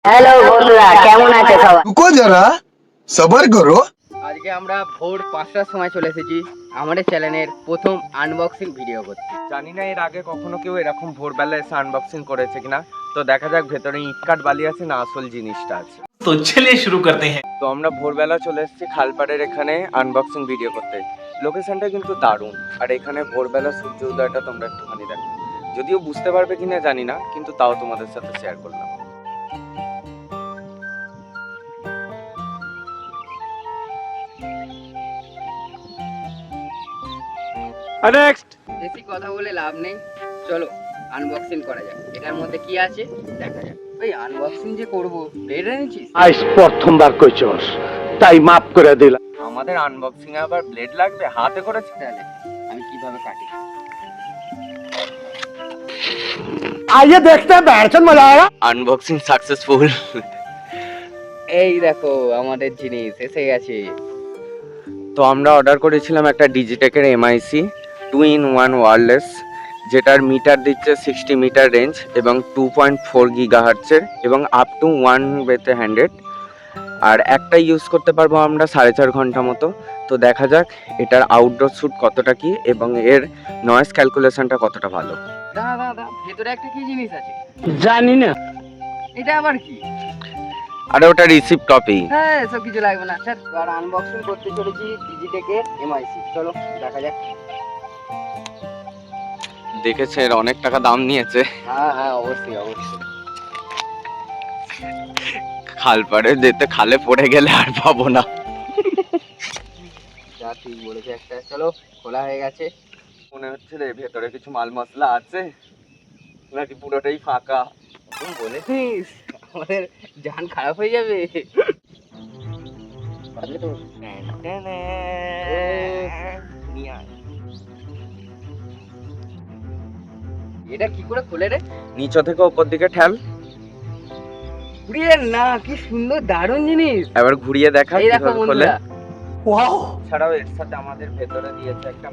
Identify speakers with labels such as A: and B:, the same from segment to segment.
A: Hello বন্ধুরা, কেমন আছে সবাই?
B: रुको जरा सबर करो।
C: আজকে আমরা ভোর 5টার সময় চলে এসেছি আমাদের চ্যানেলের প্রথম আনবক্সিং ভিডিও করতে।
D: জানি না এর আগে কখনো কেউ এরকম ভোরবেলা এসে আনবক্সিং করেছে কিনা। তো দেখা যাক ভেতরে ইটকাট বালি আছে না আসল জিনিসটা আছে।
E: तो चलिए शुरू करते हैं।
D: তো আমরা ভোরবেলা চলে এসেছি খালপাড়ের এখানে আনবক্সিং ভিডিও করতে। লোকেশনটা কিন্তু দারুণ, আর এখানে ভোরবেলা সূর্য উদয়টা তোমরা একটুখানি দেখো। যদিও বুঝতে পারবে কিনা জানি না, কিন্তু তাও তোমাদের সাথে শেয়ার করলাম।
C: বেশি কথা বলে লাভ নেই, চলো আনবক্সিং করা যাক। এটার মধ্যে কি আছে দেখা যাক। ওই আনবক্সিং যে করবো, রেড এনেছিস?
F: আজ প্রথমবার কইছস, তাই মাফ করে দিলাম।
D: আমাদের আনবক্সিং এ আবার ব্লেড লাগবে? হাতে করেছি
C: তাহলে আমি কিভাবে কাটি?
F: आइए देखते हैं बैठन मजा आएगा।
D: Unboxing successful.
C: এই দেখো আমাদের জিনিস এসে গেছে।
D: তো আমরা অর্ডার করেছিলাম একটা ডিজিটেকের এমআইসি 2-in-1 ওয়্যারলেস, যেটার মিটার দিচ্ছে 60 মিটার রেঞ্জ এবং 2.4 গিগাহার্টজের এবং আপ টু 1 ওয়েতে 100, আর একটা ইউজ করতে পারবো আমরা 4.5 ঘন্টা মতো। তো দেখা যাক এটার আউটডোর শ্যুট কতটা কি এবং এর নয়েজ ক্যালকুলেশনটা কতটা ভালো।
C: দাঁড়া দাঁড়া দাঁড়া, ভেতরে একটা কি জিনিস আছে?
F: জানি না।
C: এটা আবার কি?
D: আরে ওটা রিসিপ্ট কপি।
C: হ্যাঁ, এসব কিছু লাগবে না। স্যার, আর আনবক্সিং করতে চলেছি ডিজিটেকের এমআইসি। চলো দেখা যাক।
D: দেখেছে এর অনেক টাকা দাম নিয়েছে।
C: হ্যাঁ হ্যাঁ, অবশ্যই অবশ্যই।
D: খালপাড়ে যেতে খালে পড়ে গেলে আর পাবো না।
C: যা ঠিক বলেছে একটা। চলো, খোলা হয়ে গেছে।
D: মনে হচ্ছে রে ভেতরে কিছু মাল মশলা আছে নাকি পুরোটাই ফাঁকা।
C: তুমি বলেছিস আমাদের জান খারাপ হয়ে যাবে। পারলে তো। এটা কি করে খোলে রে?
D: নিচ থেকে উপর দিকে ঠেল,
C: ঘুরিয়ে না, কি সুন্দর দারুণ জিনিস।
D: এবার ঘুরিয়ে দেখা
C: এই দেখো
D: কিভাবে খোলে।
C: বন্ধুরা,
F: ওয়াও,
D: ছাড়াও এর সাথে আমাদের ভেতরে দিয়েছে একটা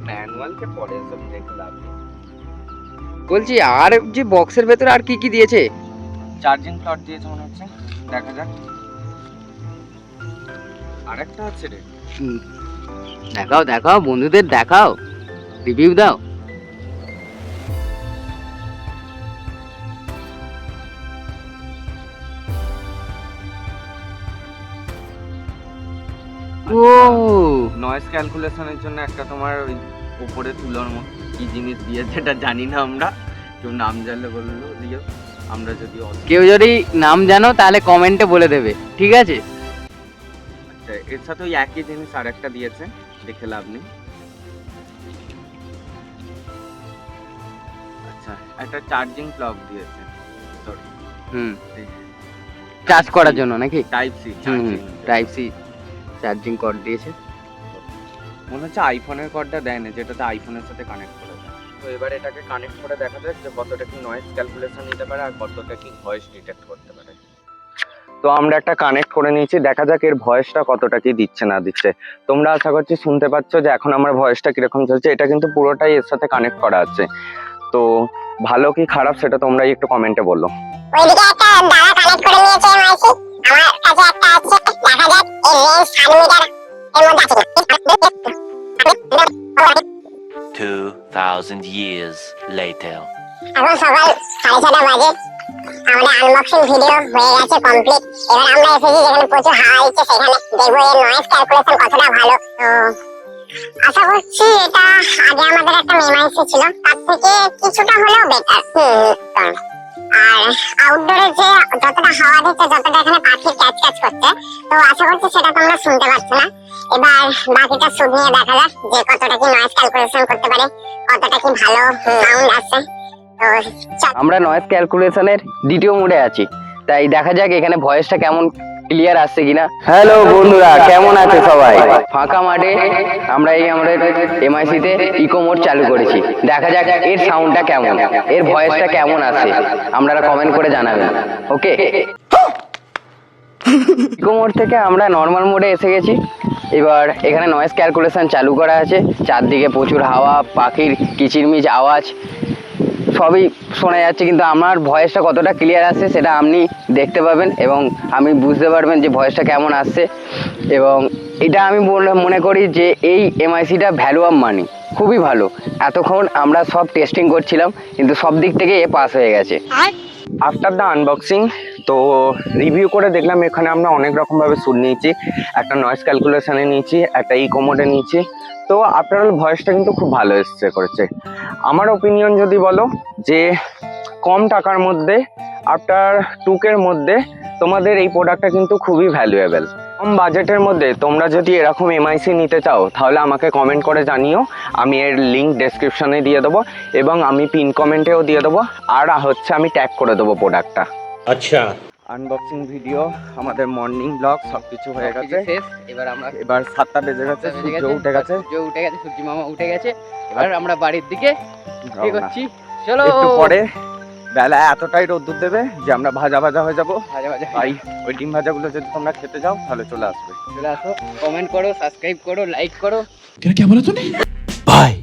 D: ম্যানুয়ালকে পরে সব দেখে লাভ নেই।
C: বলছি আর যে বক্সের ভেতরে আর কি কি দিয়েছে?
D: চার্জিং প্লট দিয়েছে মনে হচ্ছে, দেখা যাক। আরেকটা আছে রে।
C: দেখাও দেখাও বন্ধুদের দেখাও, রিভিউ দাও। ও
D: নয়েজ ক্যালকুলেশনের জন্য একটা তোমার ওই উপরে তুলোর মতো কি জিনিস দিয়েছে, এটা জানি না আমরা। কেউ নাম জানলে বললো দিও, আমরা যদি
C: কেউ যদি নাম জানো তাহলে কমেন্টে বলে দেবে, ঠিক আছে?
D: আচ্ছা, এর সাথে ওই একই জিনিস আরেকটা দিয়েছে, দেখে লাভ নেই। আচ্ছা, একটা চার্জিং প্লাগ দিয়েছে, সরি,
C: হুম, চার্জ করার জন্য নাকি?
D: Type C
C: type C charging cord দিয়েছে।
D: মনে হচ্ছে আইফোনের কর্ডটা দেয় না, যেটাতে আইফোনের সাথে কানেক্ট করে দেয়। তো এবার এটাকে কানেক্ট করে দেখা যাক যে কতটা কি নয়েজ ক্যালকুলেশন নিতে পারে আর কতটা কি ভয়েস ডিটেক্ট করতে পারে। তো আমরা একটা কানেক্ট করে নিয়েছি, দেখা যাক এর ভয়েসটা কতটা কি দিচ্ছে না দিচ্ছে। তোমরা আশা করছি শুনতে পাচ্ছ যে এখন আমার ভয়েসটা কিরকম চলছে। এটা কিন্তু পুরোটাই এর সাথে কানেক্ট করা আছে। তো ভালো কি খারাপ সেটা তোমরাই একটু কমেন্টে বলো।
G: ওইদিকে একটা দাদা কানেক্ট করে নিয়েছে এমআইসি, আমার কাছে একটা আছে, দেখা যাক এর রেঞ্জ 5 মিটার এর মধ্যে আছে কিনা।
H: 2000 years later.
G: এখন সকাল 6:30 বাজে, আমাদের আনবক্সিং ভিডিও হয়ে গেছে কমপ্লিট। এবার আমরা এসেছি যেখানে প্রচুর হাওয়া দিচ্ছে, সেখানে দেখবো এর নয়েজ ক্যালকুলেশন কতটা ভালো। তো আশা করছি এটা আগে আমাদের একটা এমআইসি ছিল, তার থেকে কিছুটা হলেও বেটার। আর আউটডোরে যে যতটা হাওয়া দিচ্ছে, যতটা এখানে পাখি ক্যাচ করছে, তো আশা করছি সেটা তোমরা শুনতে পাচ্ছ না। এবার বাকিটা শুট নিয়ে দেখা যাক যে কতটা কি নয়েজ ক্যালকুলেশন করতে পারে, কতটা কি ভালো সাউন্ড আসে। তো
C: আমরা নয়েজ ক্যালকুলেশনের দ্বিতীয় মোডে আছি, তাই দেখা যাক এখানে ভয়েসটা কেমন ক্লিয়ার আসছে কিনা। হ্যালো বন্ধুরা, কেমন আছে সবাই? ফাঁকা মাঠে আমরা এই আমাদের এমআইসি তে ইকো মোড চালু করেছি, দেখা যাক এর সাউন্ডটা কেমন, এর ভয়েসটা কেমন আসছে, আপনারা কমেন্ট করে জানাবেন। ওকে, ইকো মোড থেকে আমরা নর্মাল মোডে এসে গেছি। এবার এখানে নয়েজ ক্যালকুলেশন চালু করা আছে, চারদিকে প্রচুর হাওয়া, পাখির কিচিরমিচ আওয়াজ। সবই শোনা যাচ্ছে, কিন্তু আমার ভয়েসটা কতটা ক্লিয়ার আসছে সেটা আপনি দেখতে পাবেন এবং আমি বুঝতে পারবেন যে ভয়েসটা কেমন আসছে। এবং এটা আমি মনে করি যে এই এমআইসিটা ভ্যালু অফ মানি, খুবই ভালো। এতক্ষণ আমরা সব টেস্টিং করছিলাম কিন্তু সব দিক থেকে এ পাস হয়ে গেছে।
D: আফটার দ্য আনবক্সিং তো রিভিউ করে দেখলাম এখানে আমরা অনেক রকমভাবে সুর নিয়েছি, একটা নয়েজ ক্যালকুলেশনে নিয়েছি, একটা ইকো মোডে নিয়েছি। তো আফটার অল ভয়েসটা কিন্তু খুব ভালো এসছে করেছে। আমার ওপিনিয়ন যদি বলো যে কম টাকার মধ্যে আফটার 2K মধ্যে তোমাদের এই প্রোডাক্টটা কিন্তু খুবই ভ্যালুয়েবল। কম বাজেটের মধ্যে তোমরা যদি এরকম এমআইসি নিতে চাও তাহলে আমাকে কমেন্ট করে জানিও, আমি এর লিঙ্ক ডেসক্রিপশনে দিয়ে দেবো এবং আমি পিন কমেন্টেও দিয়ে দেবো, আর হচ্ছে আমি ট্যাগ করে দেবো প্রোডাক্টটা।
F: अच्छा
D: আনবক্সিং ভিডিও, আমাদের মর্নিং ব্লগ সব কিছু হয়ে গেছে।
C: শেষ। এবার
D: 7টা বেজে গেছে, সূর্য উঠে গেছে,
C: সূর্য মামা উঠে গেছে। এবার আমরা বাড়ির দিকে কি করছি, চলো।
D: একটু পরে বেলা এতটাই রোদ্দুর দেবে যে আমরা ভাজা ভাজা হয়ে যাবো। তাই ওই ডিম ভাজাগুলো যদি তোমরা খেতে যাও তাহলে চলে আসবে।
C: চলে আসো, কমেন্ট করো, সাবস্ক্রাইব করো, লাইক করো।
E: क्या बोला तूने? बाय।